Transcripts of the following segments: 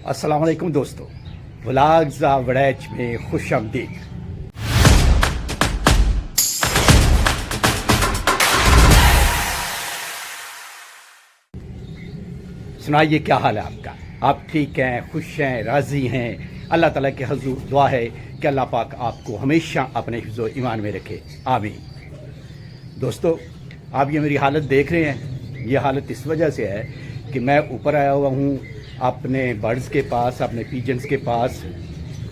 अस्सलाम वालेकुम दोस्तों, व्लॉग्स वड़ैच में खुश आमदीद। सुनाइए क्या हाल है आपका? आप ठीक हैं, खुश हैं, राज़ी हैं? अल्लाह ताला के हजूर दुआ है कि अल्लाह पाक आपको हमेशा अपने हिफ्ज़ो ईमान में रखे, आमीन। दोस्तों, आप ये मेरी हालत देख रहे हैं, ये हालत इस वजह से है कि मैं ऊपर आया हुआ हूँ अपने बर्ड्स के पास, अपने पीजन्स के पास।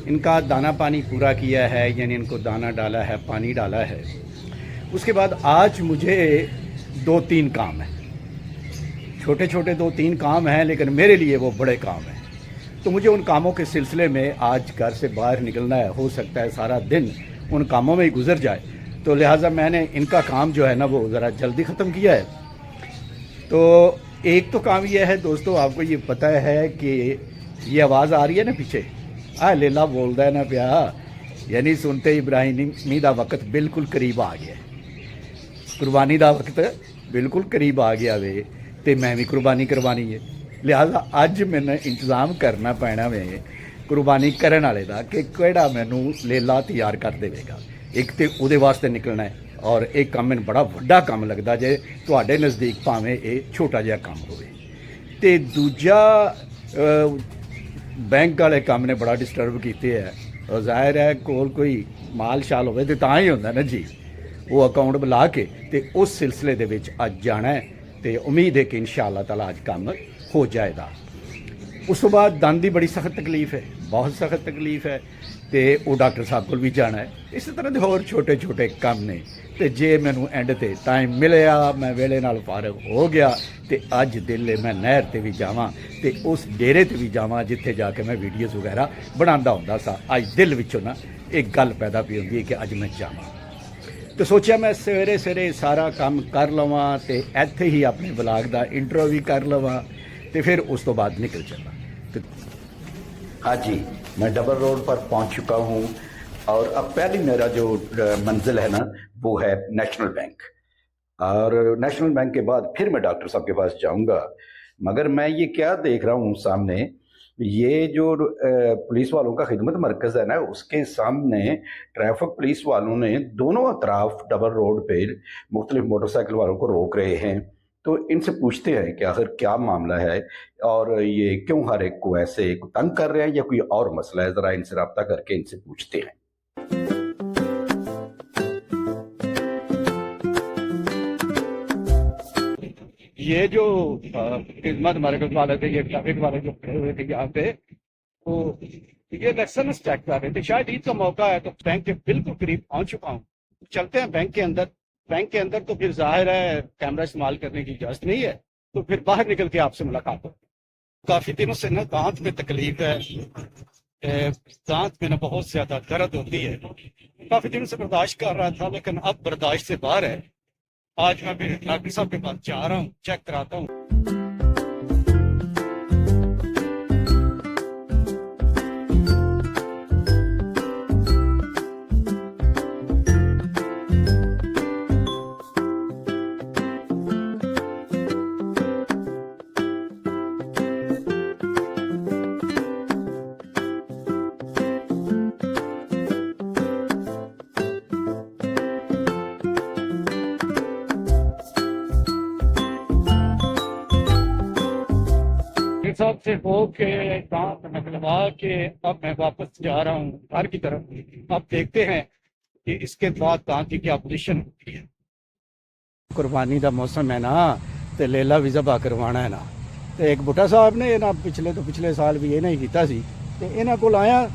इनका दाना पानी पूरा किया है, यानी इनको दाना डाला है, पानी डाला है। उसके बाद आज मुझे 2-3 काम हैं, छोटे छोटे 2-3 काम हैं, लेकिन मेरे लिए वो बड़े काम हैं। तो मुझे उन कामों के सिलसिले में आज घर से बाहर निकलना है। हो सकता है सारा दिन उन कामों में ही गुजर जाए, तो लिहाजा मैंने इनका काम जो है ना वो ज़रा जल्दी ख़त्म किया है। तो एक तो काम यह है दोस्तों, आपको ये पता है कि ये आवाज़ आ रही है ना पीछे, लेला बोलता है ना प्या, यानी सुनते इब्राहिमी दा वक्त बिल्कुल करीब आ गया, कुर्बानी दा वक्त बिल्कुल करीब आ गया वे, तो मैं भी कुर्बानी करवानी है। लिहाजा अज मैंने इंतज़ाम करना पैना वे कुर्बानी करने वाले का कि केड़ा मैनू लेला तैयार कर देगा। एक तो उहदे वास्ते निकलना है, और एक काम मैंने बड़ा वड्डा काम लगता जे तुहाडे नज़दीक भावें ये छोटा जिहा काम होवे। ते दूजा बैंक वाले काम ने बड़ा डिस्टर्ब किए है, और जाहिर है कोल कोई माल शाल होवे ते तां ही होंदा ना जी, वो अकाउंट बुला के ते उस सिलसिले दे विच अज जाना है। तो उम्मीद है कि इंशाअल्लाह ताला अज काम हो जाएगा। उस तो बाद दंद की बड़ी सख्त तकलीफ है, बहुत सख्त तकलीफ है, तो वो डॉक्टर साहब को भी जाना है। इस तरह के होर छोटे छोटे काम ने, तो जे मैनू एंड ते टाइम मिलिया, मैं वेले नाल फारग हो गया, तो अज दिल है मैं नहर ते भी जावां, तो उस डेरे ते भी जावां जिथे जाके मैं वीडियोज़ वगैरह बनांदा हुंदा सा। अज दिल विचों ना एक गल पैदा पई हुंदी है कि अज मैं जावां। तो सोचा मैं सवेरे सवेरे सारा काम कर लवां, तो इत्थे ही अपने ब्लॉग का इंट्रो भी कर लवां, तो फिर उस तो बाद निकल चला। तो हाँ जी, मैं डबल रोड पर पहुंच चुका हूं, और अब पहली मेरा जो मंजिल है ना वो है नेशनल बैंक, और नेशनल बैंक के बाद फिर मैं डॉक्टर साहब के पास जाऊंगा। मगर मैं ये क्या देख रहा हूँ सामने, ये जो पुलिस वालों का खिदमत मरकज़ है ना, उसके सामने ट्रैफिक पुलिस वालों ने दोनों अतराफ डबल रोड पे मुख्तलिफ मोटरसाइकिल वालों को रोक रहे हैं। तो इनसे पूछते हैं कि आखिर क्या मामला है, और ये क्यों हर एक को ऐसे तंग कर रहे हैं, या कोई और मसला है। ज़रा इनसे रब्ता करके इनसे पूछते हैं। ये जो खिदमत मरकज़ वाले थे, ये ट्रैफिक वाले जो खड़े हुए थे यहाँ पे, तो ये लाइसेंस चेक कर रहे थे। शायद ईद का मौका है, तो बैंक के बिल्कुल करीब पहुंच चुका हूँ। चलते हैं बैंक के अंदर। बैंक के अंदर तो फिर जाहिर है कैमरा इस्तेमाल करने की इजाज़त नहीं है, तो फिर बाहर निकल के आपसे मुलाकात हो। काफ़ी दिनों से ना दांत में तकलीफ है, दांत में ना बहुत ज़्यादा दर्द होती है। काफ़ी दिनों से बर्दाश्त कर रहा था, लेकिन अब बर्दाश्त से बाहर है। आज मैं फिर डॉक्टर साहब के पास जा रहा हूँ, चेक कराता हूँ। साहब से हो के दांत निकलवा के अब मैं वापस जा रहा हूँ घर की तरफ। अब देखते हैं कि इसके बाद दांत की क्या पोजीशन होती है। कुर्बानी का मौसम है ना, तो लेला भी ज़बा करवाना है ना, तो एक बुढ़ा साहब ने ना पिछले साल भी इन्हें ही किया सी, तो इन्हों को आया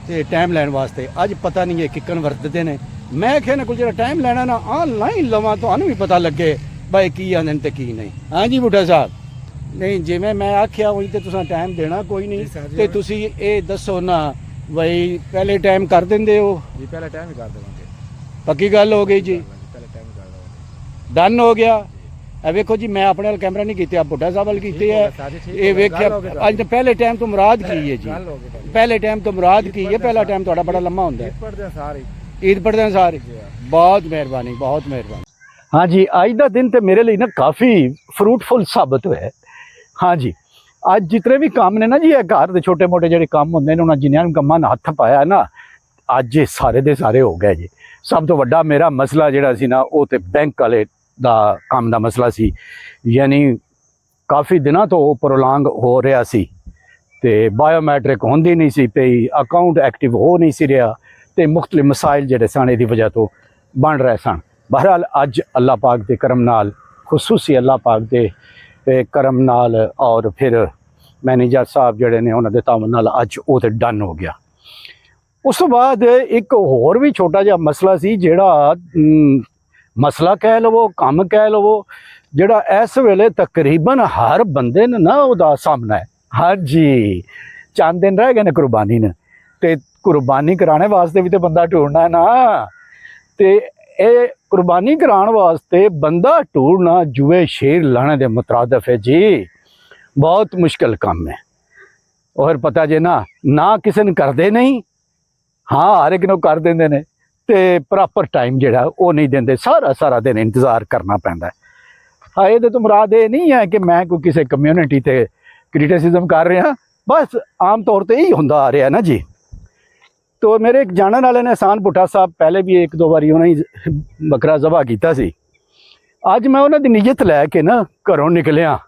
तो टाइम लैन वास्ते। अज पता नहीं है किकन वरतते हैं। मैं क्या को जो टाइम लैना ना ऑनलाइन लवां, तो भी पता लगे भाई की आंदे ते की नहीं। हाँ जी बुढ़ा साहब, नहीं जिमें मैं आख्या उही तो तुसां टाइम देना कोई नहीं, तो तुसी ये दसो ना भाई पहले टाइम कर देंदे हो? जी पहले टाइम ही कर देवांगे। पक्की गल हो गई जी, पहले टाइम ही कर देवांगे। डन हो गया। ए वेखो जी, मैं अपने कैमरा नहीं किया, बुढ़ा साहब वाल कीते है। ये वेख्या अज पहले टाइम तो मुराद की है जी, पहले टाइम तो मुराद की है। पहला टाइम थोड़ा बड़ा लम्मा होंदा है। ईद पढ़ते हैं सारे। बहुत मेहरबानी, बहुत मेहरबानी। हाँ जी, अज का दिन तो मेरे लिए ना काफ़ी फ्रूटफुल साबित हुआ है। हाँ जी, ਅੱਜ ਜਿਤਨੇ ਵੀ ਕੰਮ ਨੇ ਨਾ ਜੀ, ਇਹ ਘਰ ਦੇ ਛੋਟੇ ਮੋਟੇ ਜਿਹੜੇ ਕੰਮ ਹੁੰਦੇ ਨੇ, ਉਹਨਾਂ ਜਿਨ੍ਹਾਂ ਨੂੰ ਕੰਮਾਂ ਨਾਲ ਹੱਥ ਪਾਇਆ ਨਾ, ਅੱਜ ਇਹ ਸਾਰੇ ਦੇ ਸਾਰੇ ਹੋ ਗਏ ਜੀ। ਸਭ ਤੋਂ ਵੱਡਾ ਮੇਰਾ ਮਸਲਾ ਜਿਹੜਾ ਸੀ ਨਾ, ਉਹ ਤੇ ਬੈਂਕ ਵਾਲੇ ਦਾ ਕੰਮ ਦਾ ਮਸਲਾ ਸੀ। ਯਾਨੀ ਕਾਫੀ ਦਿਨਾਂ ਤੋਂ ਉਹ ਪ੍ਰੋਲਾਂਗ ਹੋ ਰਿਹਾ ਸੀ ਤੇ ਬਾਇਓਮੈਟ੍ਰਿਕ ਹੁੰਦੀ ਨਹੀਂ ਸੀ ਪਈ, ਅਕਾਊਂਟ ਐਕਟਿਵ ਹੋ ਨਹੀਂ ਸੀ ਰਿਹਾ ਤੇ ਮੁxtਲਿਫ ਮਸਾਇਲ ਜਿਹੜੇ ਸਨ ਇਹਦੀ ਵਜ੍ਹਾ ਤੋਂ ਬਣ ਰਹੇ ਸਨ। ਬਹਰਹਾਲ ਅੱਜ ਅੱਲਾਹ ਪਾਕ ਦੇ ਕਰਮ ਨਾਲ, ਖੁਸੂਸੀ ਅੱਲਾਹ ਪਾਕ ਦੇ ਕਰਮ ਨਾਲ, ਔਰ ਫਿਰ ਮੈਨੇਜਰ ਸਾਹਿਬ ਜਿਹੜੇ ਨੇ ਉਹਨਾਂ ਦੇ ਤਾਵਨ ਨਾਲ ਅੱਜ ਉਹ ਤੇ ਡਨ ਹੋ ਗਿਆ। ਉਸ ਤੋਂ ਬਾਅਦ ਇੱਕ ਹੋਰ ਵੀ ਛੋਟਾ ਜਿਹਾ ਮਸਲਾ ਸੀ, ਜਿਹੜਾ ਮਸਲਾ ਕਹਿ ਲਵੋ, ਕੰਮ ਕਹਿ ਲਵੋ, ਜਿਹੜਾ ਇਸ ਵੇਲੇ ਤਕਰੀਬਨ ਹਰ ਬੰਦੇ ਨੇ ਨਾ ਉਹਦਾ ਸਾਹਮਣਾ ਹੈ। ਹਾਂਜੀ, ਚੰਦ ਦਿਨ ਰਹਿ ਗਏ ਨੇ ਕੁਰਬਾਨੀ ਨੇ, ਤੇ ਕੁਰਬਾਨੀ ਕਰਾਣੇ ਵਾਸਤੇ ਵੀ ਤੇ ਬੰਦਾ ਢੂੰਡਣਾ ਹੈ ਨਾ। ਤੇ ਇਹ ਕੁਰਬਾਨੀ ਕਰਾਉਣ ਵਾਸਤੇ ਬੰਦਾ ਢੂੰਡਣਾ ਜੂਏ ਸ਼ੇਰ ਲਾਣੇ ਦੇ ਮੁਤਰਾਦਫ ਹੈ ਜੀ। ਬਹੁਤ ਮੁਸ਼ਕਿਲ ਕੰਮ ਹੈ। ਔਰ ਪਤਾ ਜੇ ਨਾ ਕਿਸੇ ਨੂੰ ਕਰਦੇ ਨਹੀਂ, ਹਾਂ ਹਰ ਇੱਕ ਨੂੰ ਕਰ ਦਿੰਦੇ ਨੇ, ਤੇ ਪ੍ਰੋਪਰ ਟਾਈਮ ਜਿਹੜਾ ਉਹ ਨਹੀਂ ਦਿੰਦੇ, ਸਾਰਾ ਦਿਨ ਇੰਤਜ਼ਾਰ ਕਰਨਾ ਪੈਂਦਾ ਹੈ। ਹਾਂ, ਇਹਦੇ ਤੋਂ ਮੁਰਾਦ ਇਹ ਨਹੀਂ ਹੈ ਕਿ ਮੈਂ ਕੋਈ ਕਿਸੇ ਕਮਿਊਨਿਟੀ ਤੇ ਕ੍ਰਿਟਿਸਿਜ਼ਮ ਕਰ ਰਿਹਾ, ਬਸ ਆਮ ਤੌਰ ਤੇ ਹੀ ਹੁੰਦਾ ਆ ਰਿਹਾ ਨਾ ਜੀ। ਤੋ ਮੇਰੇ ਇੱਕ ਜਾਣਨ ਵਾਲੇ ਨੇ, ਅਹਿਸਾਨ ਭੁੱਟਾ ਸਾਹਿਬ, ਪਹਿਲੇ ਵੀ ਇੱਕ ਦੋ ਵਾਰੀ ਉਹਨਾਂ ਹੀ ਬੱਕਰਾ ਜ਼ਬਾ ਕੀਤਾ ਸੀ। ਅੱਜ ਮੈਂ ਉਹਨਾਂ ਦੀ ਨੀਅਤ ਲੈ ਕੇ ਨਾ ਘਰੋਂ ਨਿਕਲਿਆ,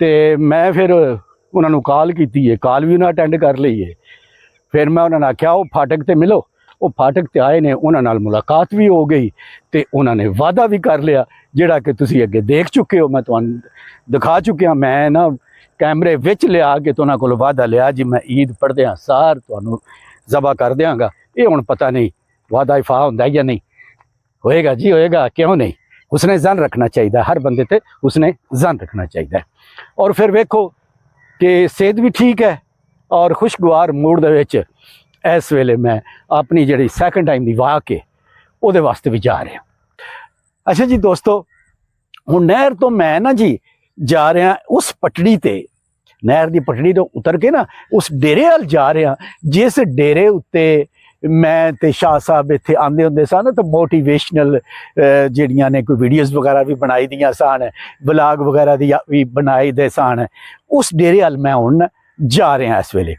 ਤੇ ਮੈਂ ਫਿਰ ਉਹਨਾਂ ਨੂੰ ਕਾਲ ਕੀਤੀ ਹੈ, ਕਾਲ ਵੀ ਉਹਨਾਂ ਅਟੈਂਡ ਕਰ ਲਈ ਹੈ। ਫਿਰ ਮੈਂ ਉਹਨਾਂ ਨੂੰ ਆਖਿਆ ਉਹ ਫਾਟਕ ਤੇ ਮਿਲੋ। ਉਹ ਫਾਟਕ ਤੇ ਆਏ ਨੇ, ਉਹਨਾਂ ਨਾਲ ਮੁਲਾਕਾਤ ਵੀ ਹੋ ਗਈ ਤੇ ਉਹਨਾਂ ਨੇ ਵਾਅਦਾ ਵੀ ਕਰ ਲਿਆ, ਜਿਹੜਾ ਕਿ ਤੁਸੀਂ ਅੱਗੇ ਦੇਖ ਚੁੱਕੇ ਹੋ, ਮੈਂ ਤੁਹਾਨੂੰ ਦਿਖਾ ਚੁੱਕਿਆ। ਮੈਂ ਨਾ ਕੈਮਰੇ ਵਿੱਚ ਲਿਆ ਕੇ ਤੇ ਉਹਨਾਂ ਕੋਲ ਵਾਅਦਾ ਲਿਆ ਜੀ, ਮੈਂ ਈਦ ਪੜ੍ਹਦਿਆਂ ਸਾਰ ਤੁਹਾਨੂੰ ਜ਼ਬਾ ਕਰ ਦਿਆਂਗਾ। ਇਹ ਹੁਣ ਪਤਾ ਨਹੀਂ ਵਾਅਦਾ ਇਫਾ ਹੁੰਦਾ ਜਾਂ ਨਹੀਂ ਹੋਏਗਾ ਜੀ, ਹੋਏਗਾ ਕਿਉਂ ਨਹੀਂ। ਉਸਨੇ ਜ਼ਨ ਰੱਖਣਾ ਚਾਹੀਦਾ, ਹਰ ਬੰਦੇ ਤੇ ਉਸਨੇ ਜ਼ਨ ਰੱਖਣਾ ਚਾਹੀਦਾ। ਔਰ ਫਿਰ ਵੇਖੋ ਕਿ ਸਿਹਤ ਵੀ ਠੀਕ ਹੈ, ਔਰ ਖੁਸ਼ਗਵਾਰ ਮੂਡ ਦੇ ਵਿੱਚ ਇਸ ਵੇਲੇ ਮੈਂ ਆਪਣੀ ਜਿਹੜੀ ਸੈਕੰਡ ਟਾਈਮ ਦੀ ਵਾਕ ਹੈ ਉਹਦੇ ਵਾਸਤੇ ਵੀ ਜਾ ਰਿਹਾ। ਅੱਛਾ ਜੀ ਦੋਸਤੋ, ਹੁਣ ਨਹਿਰ ਤੋਂ ਮੈਂ ਨਾ ਜੀ ਜਾ ਰਿਹਾ ਉਸ ਪਟੜੀ ਤੇ, ਨਹਿਰ ਦੀ ਪਟੜੀ ਤੋਂ ਉਤਰ ਕੇ ਨਾ ਉਸ ਡੇਰੇ ਵੱਲ ਜਾ ਰਿਹਾ, ਜਿਸ ਡੇਰੇ ਉੱਤੇ ਮੈਂ ਤੇ ਸ਼ਾਹ ਸਾਹਿਬ ਇੱਥੇ ਆਉਂਦੇ ਹੁੰਦੇ ਸਨ ਤਾਂ ਮੋਟੀਵੇਸ਼ਨਲ ਜਿਹੜੀਆਂ ਨੇ ਕੋਈ ਵੀਡੀਓਜ਼ ਵਗੈਰਾ ਵੀ ਬਣਾਈ ਦੀਆਂ ਸਨ, ਵਲਾਗ ਵਗੈਰਾ ਦੀ ਵੀ ਬਣਾਈ ਦੇ ਸਨ। ਉਸ ਡੇਰੇ ਵੱਲ ਮੈਂ ਹੁਣ ਜਾ ਰਿਹਾ ਇਸ ਵੇਲੇ,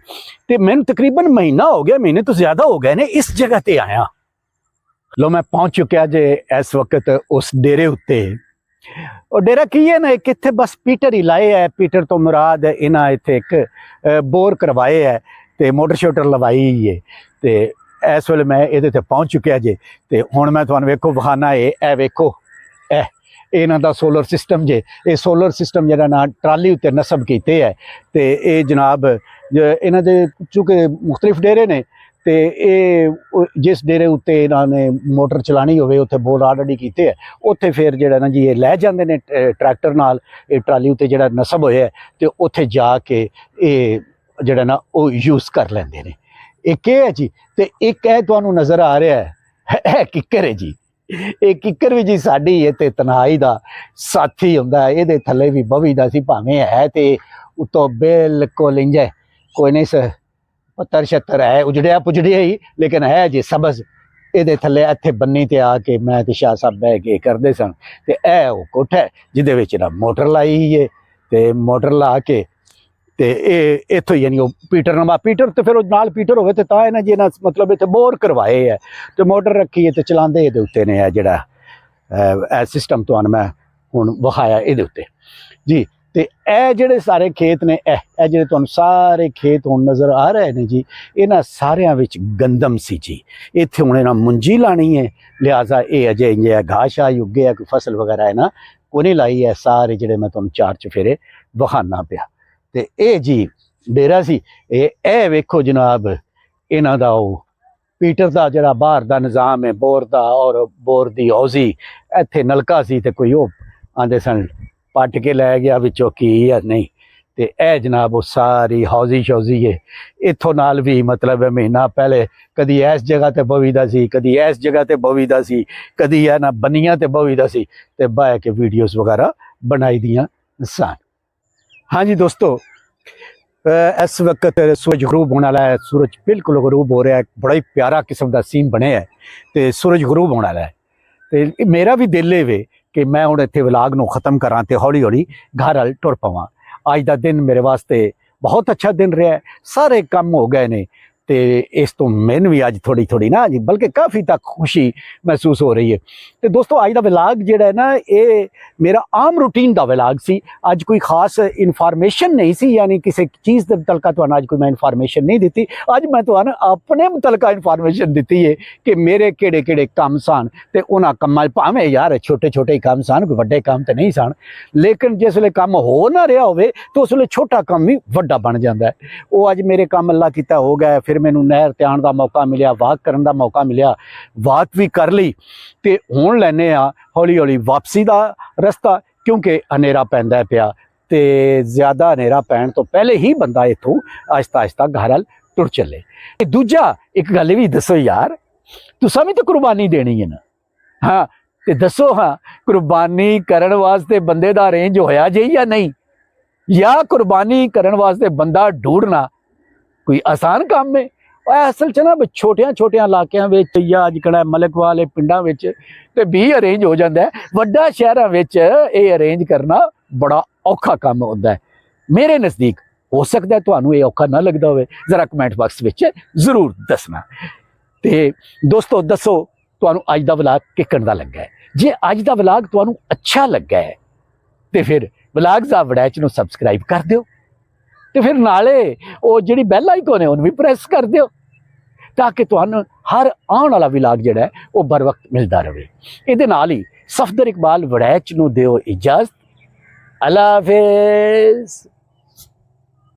ਤੇ ਮੈਨੂੰ ਤਕਰੀਬਨ ਮਹੀਨਾ ਹੋ ਗਿਆ, ਮਹੀਨੇ ਤੋਂ ਜ਼ਿਆਦਾ ਹੋ ਗਏ ਨੇ ਇਸ ਜਗ੍ਹਾ ਤੇ ਆਇਆ। ਲੋ ਮੈਂ ਪਹੁੰਚ ਚੁੱਕਿਆ ਜੇ ਇਸ ਵਕਤ ਉਸ ਡੇਰੇ ਉੱਤੇ। ਉਹ ਡੇਰਾ ਕੀ ਹੈ ਨਾ, ਇੱਕ ਇੱਥੇ ਬਸ ਪੀਟਰ ਹੀ ਲਾਏ ਹੈ। ਪੀਟਰ ਤੋਂ ਮੁਰਾਦ ਇਹਨਾਂ ਇੱਥੇ ਇੱਕ ਬੋਰ ਕਰਵਾਏ ਹੈ ਤੇ ਮੋਟਰ ਸ਼ੋਟਰ ਲਵਾਈ ਹੈ। ਤੇ ਇਸ ਵੇਲੇ ਮੈਂ ਇਹਦੇ ਤੇ ਪਹੁੰਚ ਚੁੱਕਿਆ ਜੇ, ਤੇ ਹੁਣ ਮੈਂ ਤੁਹਾਨੂੰ ਵੇਖੋ ਵਿਖਾਣਾ ਇਹ ਵੇਖੋ, ਇਹ ਇਹਨਾਂ ਦਾ ਸੋਲਰ ਸਿਸਟਮ ਜੇ। ਇਹ ਸੋਲਰ ਸਿਸਟਮ ਜਿਹੜਾ ਨਾ ਟਰਾਲੀ ਉੱਤੇ ਨਸਬ ਕੀਤੇ ਹੈ, ਤੇ ਇਹ ਜਨਾਬ ਇਹਨਾਂ ਦੇ ਚੂँकि ਮੁਖਤਲਿਫ ਡੇਰੇ ਨੇ, ਤੇ ਇਹ ਜਿਸ ਡੇਰੇ ਉੱਤੇ ਇਹਨਾਂ ਨੇ ਮੋਟਰ ਚਲਾਣੀ ਹੋਵੇ ਉੱਥੇ ਬੋਰ ਆਲਰੇਡੀ ਕੀਤੇ ਹੈ, ਉੱਥੇ ਫਿਰ ਜਿਹੜਾ ਨਾ ਜੀ ਇਹ ਲੈ ਜਾਂਦੇ ਨੇ ਟਰੈਕਟਰ ਨਾਲ, ਇਹ ਟਰਾਲੀ ਉੱਤੇ ਜਿਹੜਾ ਨਸਬ ਹੋਇਆ ਤੇ ਉੱਥੇ ਜਾ ਕੇ ਇਹ ਜਿਹੜਾ ਨਾ ਉਹ ਯੂਜ਼ ਕਰ ਲੈਂਦੇ ਨੇ। ਇੱਕ ਇਹ ਹੈ ਜੀ, ਤੇ ਇੱਕ ਇਹ ਤੁਹਾਨੂੰ ਨਜ਼ਰ ਆ ਰਿਹਾ ਹੈ, ਇਹ ਕਿੱਕਰ ਹੈ ਜੀ। ਇਹ ਕਿੱਕਰ ਵੀ ਜੀ ਸਾਡੀ ਇਹ ਤੇ ਤਨਹਾਈ ਦਾ ਸਾਥੀ ਹੁੰਦਾ ਹੈ। ਇਹਦੇ ਥੱਲੇ ਵੀ ਬਵੀ ਦਾ ਸੀ, ਭਾਵੇਂ ਹੈ ਤੇ ਉਤੋਂ ਬਿਲਕੁਲ ਇੰਜ ਕੋਈ ਨਹੀਂ ਪੱਤਰ ਛੱਤਰ ਹੈ, ਉਜੜਿਆ ਪੁਜੜਿਆ ਹੀ, ਲੇਕਿਨ ਹੈ ਜੀ ਸਬਜ਼। ਇਹਦੇ ਥੱਲੇ ਇੱਥੇ ਬੰਨੀ ਤੇ ਆ ਕੇ ਮੈਂ ਤੇ ਸ਼ਾਹ ਸਾਹਿਬ ਬਹਿ ਕੇ ਕਰਦੇ ਸਨ। ਤੇ ਇਹ ਉਹ ਕੋਠਾ ਜਿਹਦੇ ਵਿੱਚ ਨਾ ਮੋਟਰ ਲਾਈ ਹੈ, ਤੇ ਮੋਟਰ ਲਾ ਕੇ ਤੇ ਇਹ ਇੱਥੋਂ ਯਾਨੀ ਉਹ ਪੀਟਰ ਤੇ ਫਿਰ ਉਹ ਨਾਲ ਪੀਟਰ ਹੋਵੇ ਤੇ ਤਾਂ ਇਹਨਾਂ ਜੀ ਨਾ ਮਤਲਬ ਇੱਥੇ ਬੋਰ ਕਰਵਾਏ ਹੈ, ਤੇ ਮੋਟਰ ਰੱਖੀ ਹੈ ਤੇ ਚਲਾਉਂਦੇ ਇਹਦੇ ਉੱਤੇ ਨੇ। ਇਹ ਜਿਹੜਾ ਇਹ ਸਿਸਟਮ ਤੁਹਾਨੂੰ ਮੈਂ ਹੁਣ ਵਿਖਾਇਆ ਇਹਦੇ ਉੱਤੇ ਜੀ। ਤੇ ਇਹ ਜਿਹੜੇ ਸਾਰੇ ਖੇਤ ਨੇ, ਇਹ ਜਿਹੜੇ ਤੁਹਾਨੂੰ ਸਾਰੇ ਖੇਤ ਹੁਣ ਨਜ਼ਰ ਆ ਰਹੇ ਨੇ ਜੀ, ਇਹਨਾਂ ਸਾਰਿਆਂ ਵਿੱਚ ਗੰਦਮ ਸੀ ਜੀ। ਇੱਥੇ ਹੁਣ ਇਹਨਾਂ ਮੁੰਜੀ ਲਾਣੀ ਹੈ, ਲਿਹਾਜ਼ਾ ਇਹ ਅਜੇ ਇੰਜ ਘਾਹ ਸ਼ਾਹ ਉੱਗੇ ਹੈ, ਕੋਈ ਫਸਲ ਵਗੈਰਾ ਹੈ ਨਾ ਕੋਈ ਨਹੀਂ ਲਾਈ ਹੈ। ਸਾਰੇ ਜਿਹੜੇ ਮੈਂ ਤੁਹਾਨੂੰ ਚਾਰ ਚਫੇਰੇ ਵਿਖਾਉਣਾ ਪਿਆ। ਤੇ ਇਹ ਜੀ ਡੇਰਾ ਸੀ। ਇਹ ਵੇਖੋ ਜਨਾਬ, ਇਹਨਾਂ ਦਾ ਉਹ ਪੀਟਰ ਦਾ ਜਿਹੜਾ ਬਾਹਰ ਦਾ ਨਿਜ਼ਾਮ ਹੈ ਬੋਰ ਦਾ, ਔਰ ਬੋਰ ਦੀ ਹੌਜ਼ੀ ਇੱਥੇ ਨਲਕਾ ਸੀ, ਤੇ ਕੋਈ ਉਹ ਆਂਦੇ ਸਨ ਪੱਟ ਕੇ ਲੈ ਗਿਆ ਵਿੱਚੋਂ ਕੀ ਆ ਨਹੀਂ। ਤੇ ਇਹ ਜਨਾਬ ਉਹ ਸਾਰੀ ਹੌਜ਼ੀ ਸ਼ੌਜ਼ੀ ਹੈ। ਇੱਥੋਂ ਨਾਲ ਵੀ ਮਤਲਬ ਮਹੀਨਾ ਪਹਿਲੇ ਕਦੀ ਇਸ ਜਗ੍ਹਾ ਤੇ ਬਵੀਦਾ ਸੀ, ਕਦੀ ਇਸ ਜਗ੍ਹਾ ਤੇ ਬਵੀਦਾ ਸੀ, ਕਦੀ ਇਹ ਨਾ ਬੰਨੀਆਂ ਤੇ ਬਵੀਦਾ ਸੀ, ਤੇ ਬਹਿ ਕੇ ਵੀਡੀਓਜ਼ ਵਗੈਰਾ ਬਣਾਈ ਦੀਆਂ ਸਨ। ਹਾਂਜੀ ਦੋਸਤੋ, ਇਸ ਵਕਤ ਸੂਰਜ ਗਰੂਬ ਹੋਣ ਵਾਲਾ ਹੈ। ਸੂਰਜ ਬਿਲਕੁਲ ਗਰੂਬ ਹੋ ਰਿਹਾ ਹੈ। ਬੜਾ ਹੀ ਪਿਆਰਾ ਕਿਸਮ ਦਾ ਸੀਨ ਬਣਿਆ ਹੈ, ਤੇ ਸੂਰਜ ਗਰੂਬ ਹੋਣ ਵਾਲਾ ਹੈ। ਤੇ ਮੇਰਾ ਵੀ ਦਿਲ ਇਹ ਵੇ ਕਿ ਮੈਂ ਹੁਣ ਇੱਥੇ ਵਲਾਗ ਨੂੰ ਖਤਮ ਕਰਾਂ ਤੇ ਹੌਲੀ ਹੌਲੀ ਘਰ ਵੱਲ ਟੁਰ ਪਵਾਂ। ਅੱਜ ਦਾ ਦਿਨ ਮੇਰੇ ਵਾਸਤੇ ਬਹੁਤ ਅੱਛਾ ਦਿਨ ਰਿਹਾ ਹੈ। ਸਾਰੇ ਕੰਮ ਹੋ ਗਏ ਨੇ ਤੇ ਇਸ ਤੋਂ ਮੈਨੂੰ ਵੀ ਅੱਜ ਥੋੜੀ ਨਾ ਜੀ ਬਲਕਿ ਕਾਫੀ ਤੱਕ ਖੁਸ਼ੀ ਮਹਿਸੂਸ ਹੋ ਰਹੀ ਹੈ। ਤੇ ਦੋਸਤੋ ਅੱਜ ਦਾ ਵਲੌਗ ਜਿਹੜਾ ਹੈ ਨਾ ਇਹ ਮੇਰਾ ਆਮ ਰੂਟੀਨ ਦਾ ਵਲੌਗ ਸੀ। ਅੱਜ ਕੋਈ ਖਾਸ ਇਨਫੋਰਮੇਸ਼ਨ ਨਹੀਂ ਸੀ, ਯਾਨੀ ਕਿਸੇ ਚੀਜ਼ ਦੇ ਮੁਤਲਕਾ ਤੁਹਾਨੂੰ ਅੱਜ ਕੋਈ ਮੈਂ ਇਨਫੋਰਮੇਸ਼ਨ ਨਹੀਂ ਦਿੱਤੀ। ਅੱਜ ਮੈਂ ਤੁਹਾਨੂੰ ਆਪਣੇ ਮੁਤਲਕਾ ਇਨਫੋਰਮੇਸ਼ਨ ਦਿੱਤੀ ਹੈ ਕਿ ਮੇਰੇ ਕਿਹੜੇ ਕੰਮ ਸਨ ਤੇ ਉਹਨਾਂ ਕੰਮਾਂ ਭਾਵੇਂ ਯਾਰ ਛੋਟੇ ਕੰਮ ਸਨ, ਕੋਈ ਵੱਡੇ ਕੰਮ ਤੇ ਨਹੀਂ ਸਨ, ਲੇਕਿਨ ਜਿਸ ਵੇਲੇ ਕੰਮ ਹੋ ਨਾ ਰਿਹਾ ਹੋਵੇ ਤਾਂ ਉਸ ਵੇਲੇ ਛੋਟਾ ਕੰਮ ਵੀ ਵੱਡਾ ਬਣ ਜਾਂਦਾ ਹੈ। ਉਹ ਅੱਜ ਮੇਰੇ ਕੰਮ ਅੱਲਾ ਕੀਤਾ ਹੋ ਗਿਆ। ਫਿਰ ਮੈਨੂੰ ਨਹਿਰ ਤੇ ਆਉਣ ਦਾ ਮੌਕਾ ਮਿਲਿਆ, ਵਾਕ ਕਰਨ ਦਾ ਮੌਕਾ ਮਿਲਿਆ, ਵਾਕ ਵੀ ਕਰ ਲਈ ਤੇ ਹੁਣ ਲੈਨੇ ਆ ਹੌਲੀ ਵਾਪਸੀ ਦਾ ਰਸਤਾ, ਕਿਉਂਕਿ ਹਨੇਰਾ ਪੈਂਦਾ ਪਿਆ ਤੇ ਜ਼ਿਆਦਾ ਹਨੇਰਾ ਪੈਣ ਤੋਂ ਪਹਿਲੇ ਹੀ ਬੰਦਾ ਇੱਥੋਂ ਆਹਿਸਤਾ ਘਰ ਵੱਲ ਟੁਰ ਚੱਲੇ। ਤੇ ਦੂਜਾ ਇੱਕ ਗੱਲ ਵੀ ਦੱਸੋ ਯਾਰ, ਤੁਸੀਂ ਵੀ ਤਾਂ ਕੁਰਬਾਨੀ ਦੇਣੀ ਹੈ ਨਾ। ਹਾਂ ਤੇ ਦੱਸੋ, ਹਾਂ ਕੁਰਬਾਨੀ ਕਰਨ ਵਾਸਤੇ ਬੰਦੇ ਦਾ ਅਰੇਂਜ ਹੋਇਆ ਜੇ ਜਾਂ ਨਹੀਂ, ਜਾਂ ਕੁਰਬਾਨੀ ਕਰਨ ਵਾਸਤੇ ਬੰਦਾ ਢੂੰਡਣਾ ਕੋਈ ਆਸਾਨ ਕੰਮ ਹੈ। ਅਸਲ 'ਚ ਨਾ ਛੋਟਿਆਂ ਇਲਾਕਿਆਂ ਵਿੱਚ ਜਾਂ ਅੱਜ ਕੱਲ੍ਹ ਮਲਕ ਵਾਲੇ ਪਿੰਡਾਂ ਵਿੱਚ ਤੇ ਵੀ ਅਰੇਂਜ ਹੋ ਜਾਂਦਾ ਹੈ। ਵੱਡਾ ਸ਼ਹਿਰਾਂ ਵਿੱਚ ਇਹ ਅਰੇਂਜ ਕਰਨਾ ਬੜਾ ਔਖਾ ਕੰਮ ਹੁੰਦਾ ਹੈ। ਮੇਰੇ ਨਜ਼ਦੀਕ ਹੋ ਸਕਦਾ ਤੁਹਾਨੂੰ ਇਹ ਔਖਾ ਨਾ ਲੱਗਦਾ ਹੋਵੇ, ਜ਼ਰਾ ਕਮੈਂਟ ਬਾਕਸ ਵਿੱਚ ਜ਼ਰੂਰ ਦੱਸਣਾ। ਤੇ ਦੋਸਤੋ ਦੱਸੋ ਤੁਹਾਨੂੰ ਅੱਜ ਦਾ ਵਲੌਗ ਕਿੱਕਣ ਦਾ ਲੱਗਾ ਹੈ। ਜੇ ਅੱਜ ਦਾ ਵਲੌਗ ਤੁਹਾਨੂੰ ਅੱਛਾ ਲੱਗਾ ਹੈ ਤੇ ਫਿਰ ਵਲੌਗਸ ਆ ਵੜੈਚ ਨੂੰ ਸਬਸਕ੍ਰਾਈਬ ਕਰ ਦਿਓ ਤੇ ਫਿਰ ਨਾਲੇ ਉਹ ਜਿਹੜੀ ਬੈਲ ਆਈਕਨ ਹੈ ਉਹਨੂੰ ਵੀ ਪ੍ਰੈਸ ਕਰ ਦਿਓ ਤਾਂ ਕਿ ਤੁਹਾਨੂੰ ਹਰ ਆਉਣ ਵਾਲਾ ਵਲੌਗ ਜਿਹੜਾ ਹੈ ਉਹ ਬਰ ਵਕਤ ਮਿਲਦਾ ਰਹੇ। ਇਹਦੇ ਨਾਲ ਹੀ ਸਫਦਰ ਇਕਬਾਲ ਵੜੈਚ ਨੂੰ ਦਿਓ ਇਜਾਜ਼ਤ। ਅੱਲਾ ਹਾਫਿਜ਼।